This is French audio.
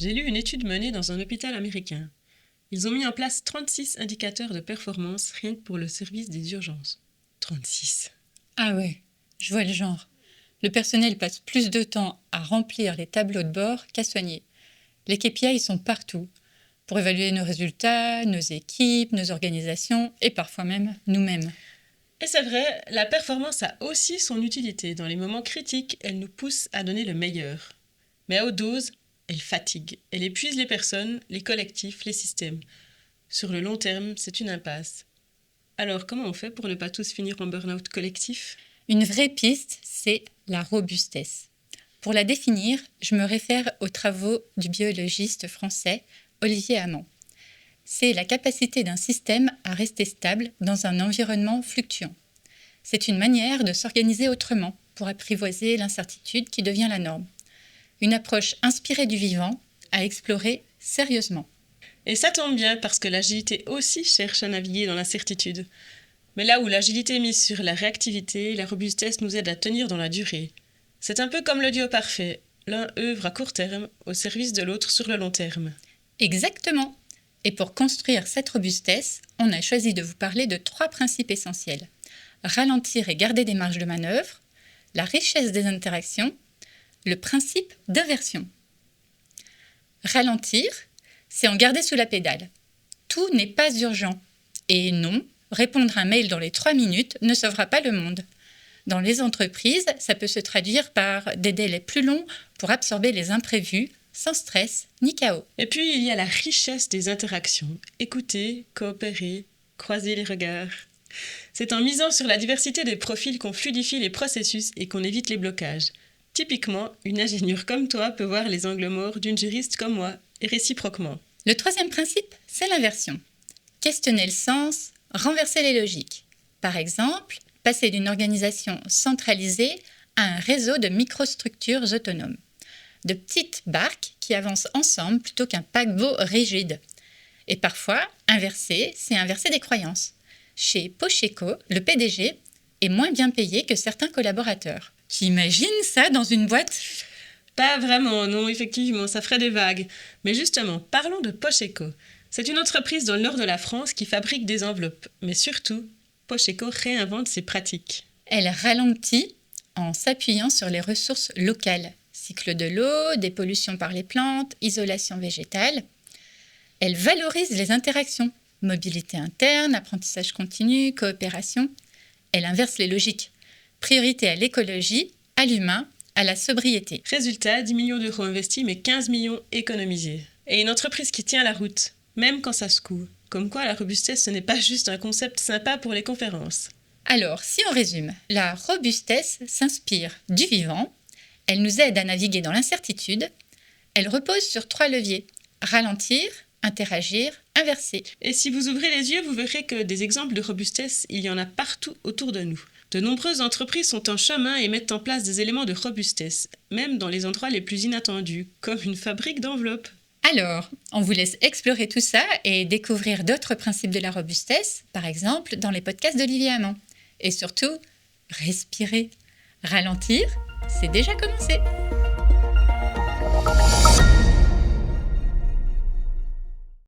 J'ai lu une étude menée dans un hôpital américain. Ils ont mis en place 36 indicateurs de performance rien que pour le service des urgences. 36. Ah ouais, je vois le genre. Le personnel passe plus de temps à remplir les tableaux de bord qu'à soigner. Les KPI sont partout, pour évaluer nos résultats, nos équipes, nos organisations et parfois même nous-mêmes. Et c'est vrai, la performance a aussi son utilité. Dans les moments critiques, elle nous pousse à donner le meilleur. Mais à haute dose, elle fatigue. Elle épuise les personnes, les collectifs, les systèmes. Sur le long terme, c'est une impasse. Alors, comment on fait pour ne pas tous finir en burn-out collectif ? Une vraie piste, c'est la robustesse. Pour la définir, je me réfère aux travaux du biologiste français Olivier Hamon. C'est la capacité d'un système à rester stable dans un environnement fluctuant. C'est une manière de s'organiser autrement pour apprivoiser l'incertitude qui devient la norme. Une approche inspirée du vivant à explorer sérieusement. Et ça tombe bien parce que l'agilité aussi cherche à naviguer dans l'incertitude. Mais là où l'agilité est mise sur la réactivité, la robustesse nous aide à tenir dans la durée. C'est un peu comme le duo parfait. L'un œuvre à court terme au service de l'autre sur le long terme. Exactement. Et pour construire cette robustesse, on a choisi de vous parler de 3 principes essentiels. Ralentir et garder des marges de manœuvre, la richesse des interactions, le principe d'inversion. Ralentir, c'est en garder sous la pédale. Tout n'est pas urgent. Et non, répondre à un mail dans les 3 minutes ne sauvera pas le monde. Dans les entreprises, ça peut se traduire par des délais plus longs pour absorber les imprévus, sans stress ni chaos. Et puis, il y a la richesse des interactions. Écouter, coopérer, croiser les regards. C'est en misant sur la diversité des profils qu'on fluidifie les processus et qu'on évite les blocages. Typiquement, une ingénieure comme toi peut voir les angles morts d'une juriste comme moi, et réciproquement. Le 3e principe, c'est l'inversion. Questionner le sens, renverser les logiques. Par exemple, passer d'une organisation centralisée à un réseau de microstructures autonomes. De petites barques qui avancent ensemble plutôt qu'un paquebot rigide. Et parfois, inverser, c'est inverser des croyances. Chez Pocheco, le PDG est moins bien payé que certains collaborateurs. Tu imagines ça dans une boîte ? Pas vraiment, non, effectivement, ça ferait des vagues. Mais justement, parlons de Pocheco. C'est une entreprise dans le nord de la France qui fabrique des enveloppes. Mais surtout, Pocheco réinvente ses pratiques. Elle ralentit en s'appuyant sur les ressources locales. Cycle de l'eau, dépollution par les plantes, isolation végétale. Elle valorise les interactions. Mobilité interne, apprentissage continu, coopération. Elle inverse les logiques. Priorité à l'écologie, à l'humain, à la sobriété. Résultat, 10 millions d'euros investis, mais 15 millions économisés. Et une entreprise qui tient la route, même quand ça secoue. Comme quoi, la robustesse, ce n'est pas juste un concept sympa pour les conférences. Alors, si on résume, la robustesse s'inspire du vivant, elle nous aide à naviguer dans l'incertitude, elle repose sur 3 leviers, ralentir, interagir, inverser. Et si vous ouvrez les yeux, vous verrez que des exemples de robustesse, il y en a partout autour de nous. De nombreuses entreprises sont en chemin et mettent en place des éléments de robustesse, même dans les endroits les plus inattendus, comme une fabrique d'enveloppes. Alors, on vous laisse explorer tout ça et découvrir d'autres principes de la robustesse, par exemple dans les podcasts d'Olivier Hamon. Et surtout, respirer. Ralentir, c'est déjà commencé.